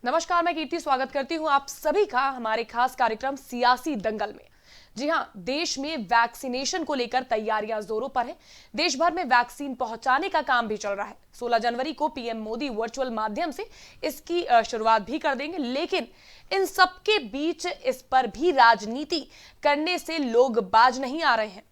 नमस्कार, मैं कीर्ति स्वागत करती हूं आप सभी का हमारे खास कार्यक्रम सियासी दंगल में। जी हां, देश में वैक्सीनेशन को लेकर तैयारियां जोरों पर है। देश भर में वैक्सीन पहुंचाने का काम भी चल रहा है। 16 जनवरी को पीएम मोदी वर्चुअल माध्यम से इसकी शुरुआत भी कर देंगे, लेकिन इन सबके बीच इस पर भी राजनीति करने से लोग बाज नहीं आ रहे हैं।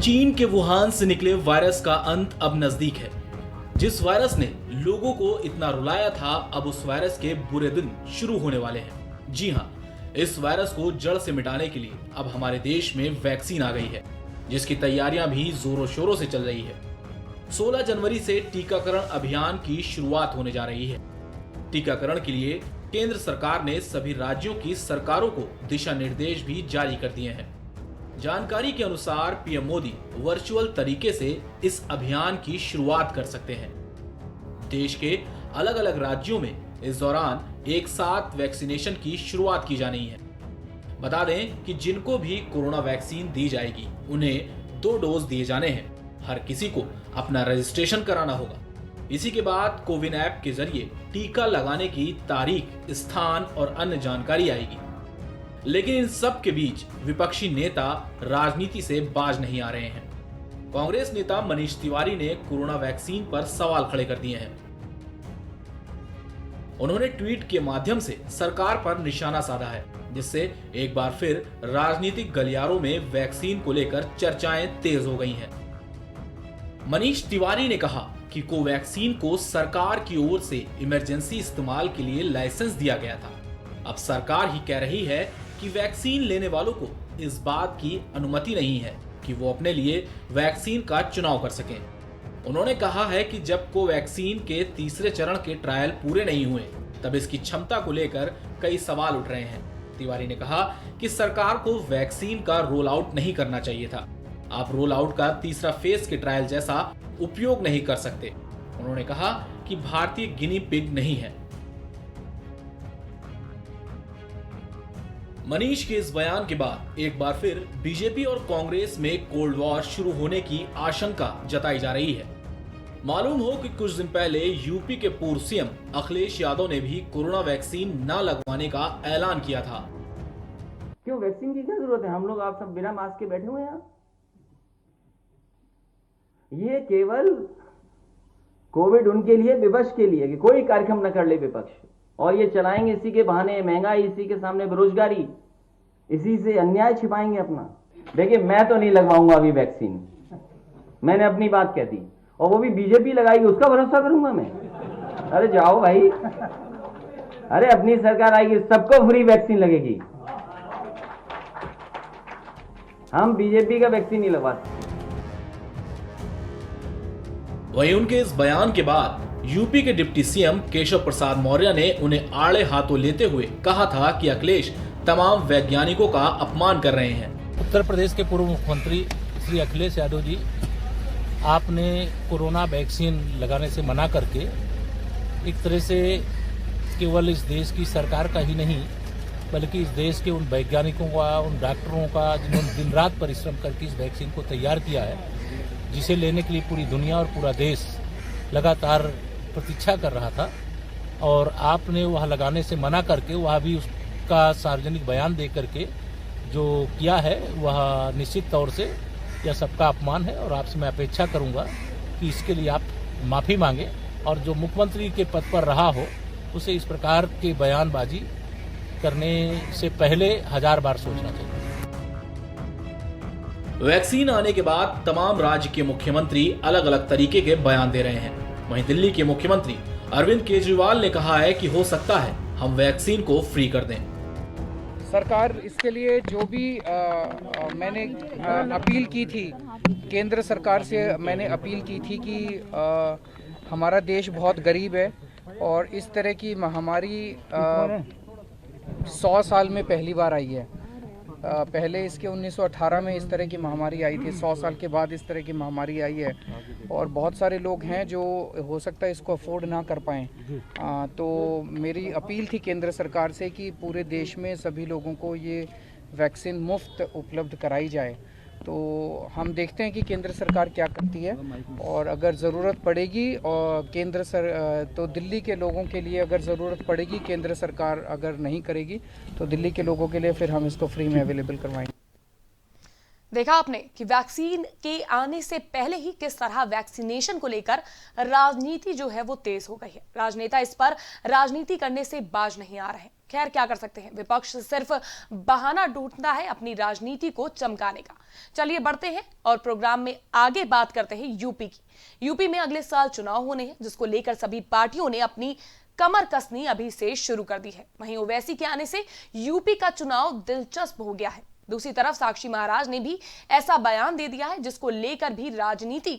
चीन के वुहान से निकले वायरस का अंत अब नजदीक है। जिस वायरस ने लोगों को इतना रुलाया था, अब उस वायरस के बुरे दिन शुरू होने वाले हैं। जी हां, इस वायरस को जड़ से मिटाने के लिए अब हमारे देश में वैक्सीन आ गई है, जिसकी तैयारियां भी जोरों शोरों से चल रही है। 16 जनवरी से टीकाकरण अभियान की शुरुआत होने जा रही है। टीकाकरण के लिए केंद्र सरकार ने सभी राज्यों की सरकारों को दिशा निर्देश भी जारी कर दिए हैं। जानकारी के अनुसार पीएम मोदी वर्चुअल तरीके से इस अभियान की शुरुआत कर सकते हैं। देश के अलग अलग राज्यों में इस दौरान एक साथ वैक्सीनेशन की शुरुआत की जानी है। बता दें कि जिनको भी कोरोना वैक्सीन दी जाएगी, उन्हें 2 डोज दिए जाने हैं। हर किसी को अपना रजिस्ट्रेशन कराना होगा। इसी के बाद कोविन ऐप के जरिए टीका लगाने की तारीख, स्थान और अन्य जानकारी आएगी। लेकिन इन सब के बीच विपक्षी नेता राजनीति से बाज नहीं आ रहे हैं। कांग्रेस नेता मनीष तिवारी ने कोरोना वैक्सीन पर सवाल खड़े कर दिए हैं। उन्होंने ट्वीट के माध्यम से सरकार पर निशाना साधा है, जिससे एक बार फिर राजनीतिक गलियारों में वैक्सीन को लेकर चर्चाएं तेज हो गई हैं। मनीष तिवारी ने कहा कि कोवैक्सीन को सरकार की ओर से इमरजेंसी इस्तेमाल के लिए लाइसेंस दिया गया था। अब सरकार ही कह रही है कि वैक्सीन लेने वालों को इस बात की अनुमति नहीं है कि वो अपने लिए वैक्सीन का चुनाव कर सकें। उन्होंने कहा है कि जब कोवैक्सीन के तीसरे चरण के ट्रायल पूरे नहीं हुए, तब इसकी क्षमता को लेकर कई सवाल उठ रहे हैं। तिवारी ने कहा कि सरकार को वैक्सीन का रोल आउट नहीं करना चाहिए था। आप रोल आउट का तीसरा फेज के ट्रायल जैसा उपयोग नहीं कर सकते। उन्होंने कहा कि भारतीय गिनी पिग नहीं है। मनीष के इस बयान के बाद एक बार फिर बीजेपी और कांग्रेस में कोल्ड वॉर शुरू होने की आशंका जताई जा रही है। मालूम हो कि कुछ दिन पहले यूपी के पूर्व सीएम अखिलेश यादव ने भी कोरोना वैक्सीन न लगवाने का ऐलान किया था। क्यों वैक्सीन की क्या जरूरत है? हम लोग आप सब बिना मास्क के बैठे हुए हैं। ये केवल कोविड उनके लिए, विपक्ष के लिए कि कोई कार्यक्रम न कर ले विपक्ष, और ये चलाएंगे इसी के बहाने महंगाई, इसी के सामने बेरोजगारी, इसी से अन्याय छिपाएंगे अपना। देखिए, मैं तो नहीं लगवाऊंगा अभी वैक्सीन, मैंने अपनी बात कह दी, और वो भी बीजेपी लगाएगी उसका भरोसा करूंगा मैं? अरे जाओ भाई, अरे अपनी सरकार आएगी, सबको फ्री वैक्सीन लगेगी। हम बीजेपी का वैक्सीन नहीं लगवा सकते। वहीं उनके इस बयान के बाद यूपी के डिप्टी सीएम केशव प्रसाद मौर्य ने उन्हें आड़े हाथों लेते हुए कहा था कि अखिलेश तमाम वैज्ञानिकों का अपमान कर रहे हैं। उत्तर प्रदेश के पूर्व मुख्यमंत्री श्री अखिलेश यादव जी, आपने कोरोना वैक्सीन लगाने से मना करके एक तरह से केवल इस देश की सरकार का ही नहीं, बल्कि इस देश के उन वैज्ञानिकों का, उन डॉक्टरों का, जिन्होंने दिन रात परिश्रम करके इस वैक्सीन को तैयार किया है, जिसे लेने के लिए पूरी दुनिया और पूरा देश लगातार प्रतीक्षा कर रहा था, और आपने वह लगाने से मना करके वह भी उसका सार्वजनिक बयान दे करके जो किया है, वह निश्चित तौर से यह सबका अपमान है। और आपसे मैं अपेक्षा करूंगा कि इसके लिए आप माफ़ी मांगे, और जो मुख्यमंत्री के पद पर रहा हो उसे इस प्रकार के बयानबाजी करने से पहले 1000 बार सोचना चाहिए। वैक्सीन आने के बाद तमाम राज्य के मुख्यमंत्री अलग अलग तरीके के बयान दे रहे हैं। वहीं दिल्ली के मुख्यमंत्री अरविंद केजरीवाल ने कहा है कि हो सकता है हम वैक्सीन को फ्री कर दें। सरकार इसके लिए जो भी मैंने अपील की थी केंद्र सरकार से, मैंने अपील की थी कि हमारा देश बहुत गरीब है और इस तरह की महामारी 100 साल में पहली बार आई है। पहले इसके 1918 में इस तरह की महामारी आई थी, 100 साल के बाद इस तरह की महामारी आई है, और बहुत सारे लोग हैं जो हो सकता है इसको अफोर्ड ना कर पाएँ। तो मेरी अपील थी केंद्र सरकार से कि पूरे देश में सभी लोगों को ये वैक्सीन मुफ्त उपलब्ध कराई जाए। तो हम देखते हैं कि केंद्र सरकार क्या करती है, और अगर ज़रूरत पड़ेगी और तो दिल्ली के लोगों के लिए अगर ज़रूरत पड़ेगी, केंद्र सरकार अगर नहीं करेगी तो दिल्ली के लोगों के लिए फिर हम इसको फ्री में अवेलेबल करवाएंगे। देखा आपने कि वैक्सीन के आने से पहले ही किस तरह वैक्सीनेशन को लेकर राजनीति जो है वो तेज हो गई है। राजनेता इस पर राजनीति करने से बाज नहीं आ रहे। खैर क्या कर सकते हैं, विपक्ष सिर्फ बहाना ढूंढता है अपनी राजनीति को चमकाने का। चलिए बढ़ते हैं और प्रोग्राम में आगे बात करते हैं यूपी की। यूपी में अगले साल चुनाव होने हैं, जिसको लेकर सभी पार्टियों ने अपनी कमर कसनी अभी से शुरू कर दी है। वहीं ओवैसी के आने से यूपी का चुनाव दिलचस्प हो गया है। दूसरी तरफ साक्षी महाराज ने भी ऐसा बयान दे दिया है जिसको लेकर भी राजनीति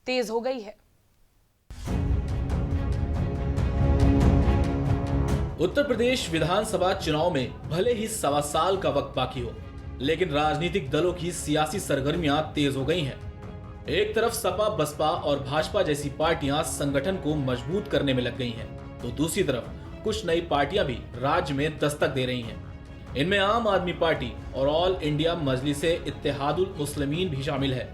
तेज हो गई है। उत्तर प्रदेश विधानसभा चुनाव में भले ही 1.25 साल का वक्त बाकी हो, लेकिन राजनीतिक दलों की सियासी सरगर्मियां तेज हो गई हैं। एक तरफ सपा, बसपा और भाजपा जैसी पार्टियां संगठन को मजबूत करने में लग गई हैं, तो दूसरी तरफ कुछ नई पार्टियां भी राज्य में दस्तक दे रही हैं। इनमें आम आदमी पार्टी और ऑल इंडिया मजलिसे इत्तेहादुल मुस्लिमीन भी शामिल है।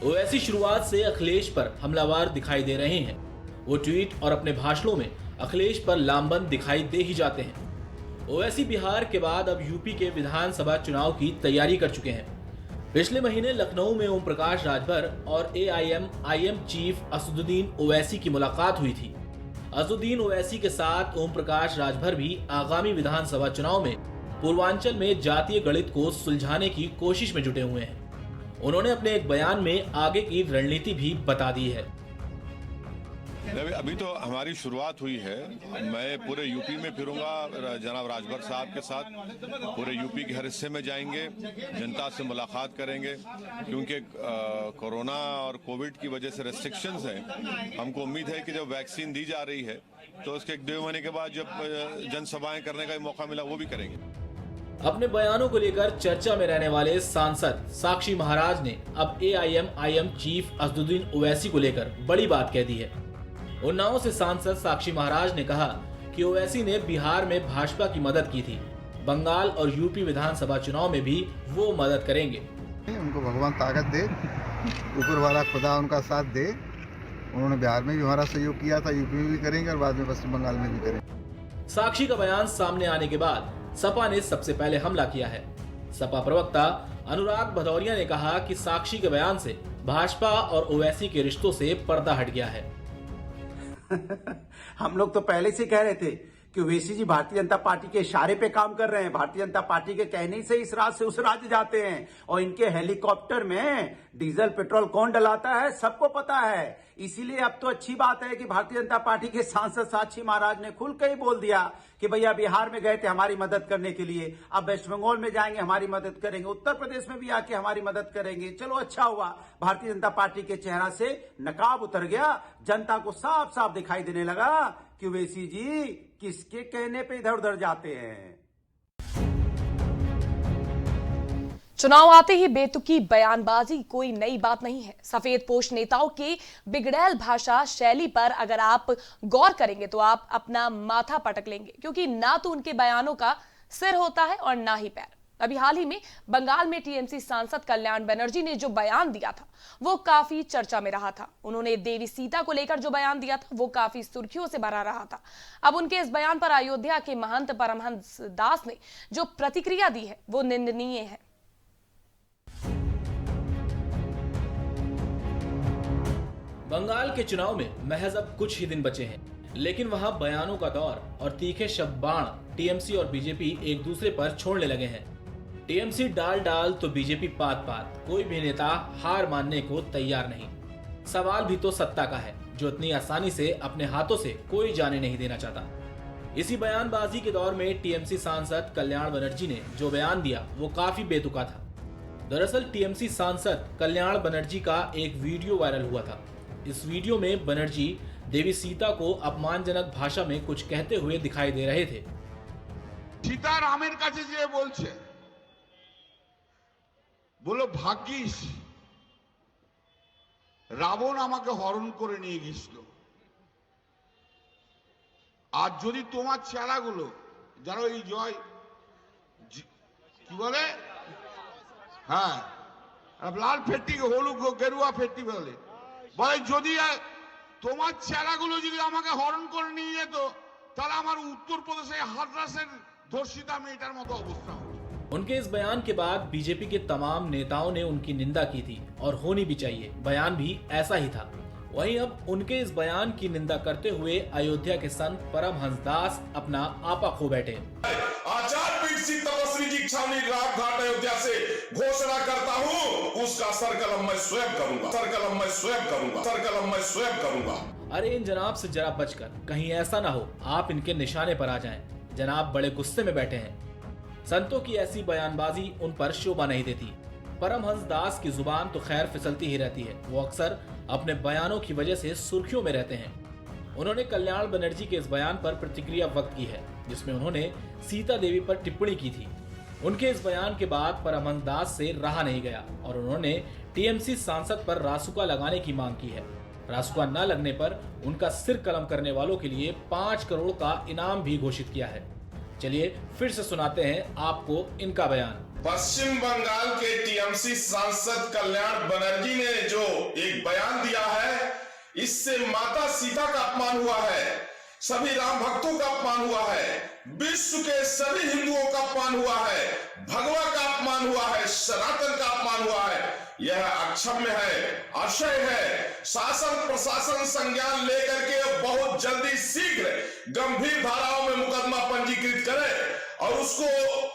ओवैसी शुरुआत से अखिलेश पर हमलावर दिखाई दे रहे हैं। वो ट्वीट और अपने भाषणों में अखिलेश पर लामबंद दिखाई दे ही जाते हैं। ओवैसी बिहार के बाद अब यूपी के विधानसभा चुनाव की तैयारी कर चुके हैं। पिछले महीने लखनऊ में ओम प्रकाश राजभर और AIM चीफ असदुद्दीन ओवैसी की मुलाकात हुई थी। असदुद्दीन ओवैसी के साथ ओम प्रकाश राजभर भी आगामी विधानसभा चुनाव में पूर्वांचल में जातीय गणित को सुलझाने की कोशिश में जुटे हुए हैं। उन्होंने अपने एक बयान में आगे की रणनीति भी बता दी है। अभी तो हमारी शुरुआत हुई है। मैं पूरे यूपी में फिरूंगा जनाब राजभर साहब के साथ। पूरे यूपी के हर हिस्से में जाएंगे, जनता से मुलाकात करेंगे, क्योंकि कोरोना और कोविड की वजह से रेस्ट्रिक्शंस हैं। हमको उम्मीद है कि जब वैक्सीन दी जा रही है तो उसके 1-2 महीने के बाद जब जनसभाएं करने का मौका मिला वो भी करेंगे। अपने बयानों को लेकर चर्चा में रहने वाले सांसद साक्षी महाराज ने अब AIM चीफ असदुद्दीन ओवैसी को लेकर बड़ी बात कह दी है। उन्नाव से सांसद साक्षी महाराज ने कहा कि ओवैसी ने बिहार में भाजपा की मदद की थी, बंगाल और यूपी विधानसभा चुनाव में भी वो मदद करेंगे। उनको भगवान ताकत दे, ऊपर वाला खुदा उनका साथ दे। उन्होंने बिहार में भी हमारा सहयोग किया था, यूपी में भी करेंगे और बाद में पश्चिम बंगाल में भी करेंगे। साक्षी का बयान सामने आने के बाद सपा ने सबसे पहले हमला किया है। सपा प्रवक्ता अनुराग भदौरिया ने कहा कि साक्षी के बयान से भाजपा और ओवैसी के रिश्तों से पर्दा हट गया है। हम लोग तो पहले से कह रहे थे कि ओवैसी जी भारतीय जनता पार्टी के इशारे पे काम कर रहे हैं। भारतीय जनता पार्टी के कहने से इस राज्य से उस राज्य जाते हैं, और इनके हेलीकॉप्टर में डीजल पेट्रोल कौन डलाता है सबको पता है। इसीलिए अब तो अच्छी बात है कि भारतीय जनता पार्टी के सांसद साक्षी महाराज ने खुल के ही बोल दिया कि भैया बिहार में गए थे हमारी मदद करने के लिए, अब वेस्ट बंगाल में जाएंगे हमारी मदद करेंगे, उत्तर प्रदेश में भी आके हमारी मदद करेंगे। चलो अच्छा हुआ, भारतीय जनता पार्टी के चेहरा से नकाब उतर गया। जनता को साफ साफ दिखाई देने लगा कि ओवैसी जी किसके कहने पे इधर उधर जाते हैं। चुनाव आते ही बेतुकी बयानबाजी कोई नई बात नहीं है। सफेद पोश नेताओं के बिगड़ैल भाषा शैली पर अगर आप गौर करेंगे तो आप अपना माथा पटक लेंगे, क्योंकि ना तो उनके बयानों का सिर होता है और ना ही पैर। अभी हाल ही में बंगाल में TMC सांसद कल्याण बनर्जी ने जो बयान दिया था वो काफी चर्चा में रहा था। उन्होंने देवी सीता को लेकर जो बयान दिया था वो काफी सुर्खियों से भरा रहा था। अब उनके इस बयान पर अयोध्या के महंत परमहंस दास ने जो प्रतिक्रिया दी है वो निंदनीय है। बंगाल के चुनाव में महज अब कुछ ही दिन बचे हैं, लेकिन वहां बयानों का दौर और तीखे शब्द बाण TMC और बीजेपी एक दूसरे पर छोड़ने लगे हैं। TMC डाल तो बीजेपी पात, कोई भी नेता हार मानने को तैयार नहीं। सवाल भी तो सत्ता का है, जो इतनी आसानी से अपने हाथों से कोई जाने नहीं देना चाहता। इसी बयानबाजी के दौर में TMC सांसद कल्याण बनर्जी ने जो बयान दिया वो काफी बेतुका था। दरअसल TMC सांसद कल्याण बनर्जी का एक वीडियो वायरल हुआ था। इस वीडियो में बनर्जी देवी सीता को अपमानजनक भाषा में कुछ कहते हुए दिखाई दे रहे थे। सीतारामेर काছে যে বলছে, বলো ভাগ্যিস রাবণ আমাকে হরণ করে নিয়ে গেছিল। আর যদি তোমার চেলাগুলো যারা এই জয় কি বলে হ্যাঁ লাল ফেস্টিভ্যাল হলুদ গেরুয়া ফেস্টিভ্যালে বলে যদি তোমার চেলাগুলো যদি আমাকে হরণ করে নিয়ে যেত তাহলে আমার উত্তরপ্রদেশে হাথরাসের ধর্ষিতা মেয়েটার মতো অবস্থা হতো। उनके इस बयान के बाद बीजेपी के तमाम नेताओं ने उनकी निंदा की थी और होनी भी चाहिए, बयान भी ऐसा ही था। वहीं अब उनके इस बयान की निंदा करते हुए अयोध्या के संत परमहंस दास अपना आपा खो बैठे। आचार पीठ सी तपस्वी जी छावनी रात घाट अयोध्या से घोषणा करता हूँ, उसका सरकलम मैं स्वयं करूंगा, सरकलम मैं स्वयं करूंगा, सरकलम मैं स्वयं करूंगा। अरे इन जनाब से जरा बचकर, कहीं ऐसा ना हो आप इनके निशाने पर आ जाएं। जनाब बड़े गुस्से में बैठे हैं। संतों की ऐसी बयानबाजी उन पर शोभा नहीं देती। परमहंस दास की जुबान तो खैर फिसलती ही रहती है, वो अक्सर अपने बयानों की वजह से सुर्खियों में रहते हैं। उन्होंने कल्याण बनर्जी के इस बयान पर प्रतिक्रिया व्यक्त की है, जिसमें उन्होंने सीता देवी पर टिप्पणी की थी। उनके इस बयान के बाद परमहंस दास से रहा नहीं गया और उन्होंने टीएमसी सांसद पर रासुका लगाने की मांग की है। रासुका न लगने पर उनका सिर कलम करने वालों के लिए 5 करोड़ का इनाम भी घोषित किया है। चलिए फिर से सुनाते हैं आपको इनका बयान। पश्चिम बंगाल के टीएमसी सांसद कल्याण बनर्जी ने जो एक बयान दिया है, इससे माता सीता का अपमान हुआ है, सभी राम भक्तों का अपमान हुआ है, विश्व के सभी हिंदुओं का अपमान हुआ है, भगवा का अपमान हुआ है, सनातन का अपमान हुआ है। यह अक्षम्य है, अक्षय है। शासन प्रशासन संज्ञान लेकर के बहुत जल्दी शीघ्र गंभीर धाराओं में मुकदमा पंजीकृत करे और उसको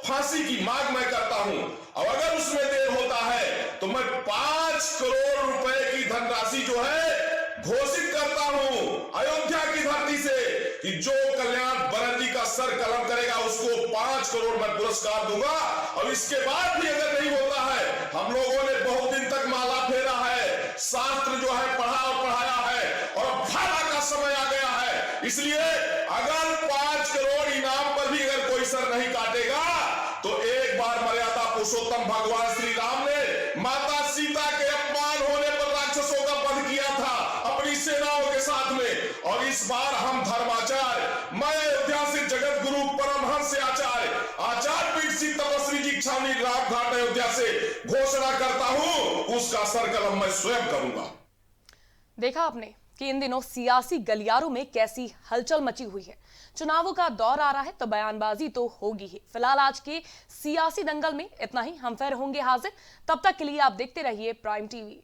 फांसी की मांग मैं करता हूं। और अगर उसमें देर होता है तो मैं 5 करोड़ रुपए की धनराशि जो है घोषित करता हूं अयोध्या की धरती से कि जो कल्याण बनर्जी का सर कलम करेगा उसको 5 करोड़ मैं पुरस्कार दूंगा। और इसके बाद भी अगर नहीं होता है, हम लोगों ने बहुत दिन तक माला फेरा है, शास्त्र जो है पढ़ा और पढ़ाया है और अब भाला का समय आ गया है। इसलिए अगर 5 करोड़ इनाम पर भी अगर कोई सर नहीं काटेगा तो एक बार मर्यादा पुरुषोत्तम भगवान श्री राम ने माता सीता के अपमान होने पर राक्षसों का वध किया था अपनी सेनाओं के साथ में। और इस बार हम धर्माचार्य, मैं अयोध्या से जगत गुरु परमहंस आचार्य आचार पीठ सी तपस्वी जी छावनी रात घाट अयोध्या से घोषणा करता हूं, उसका सरकलम मैं स्वयं करूंगा। देखा आपने कि इन दिनों सियासी गलियारों में कैसी हलचल मची हुई है। चुनावों का दौर आ रहा है तो बयानबाजी तो होगी ही। फिलहाल आज के सियासी दंगल में इतना ही। हम फिर होंगे हाजिर, तब तक के लिए आप देखते रहिए प्राइम टीवी।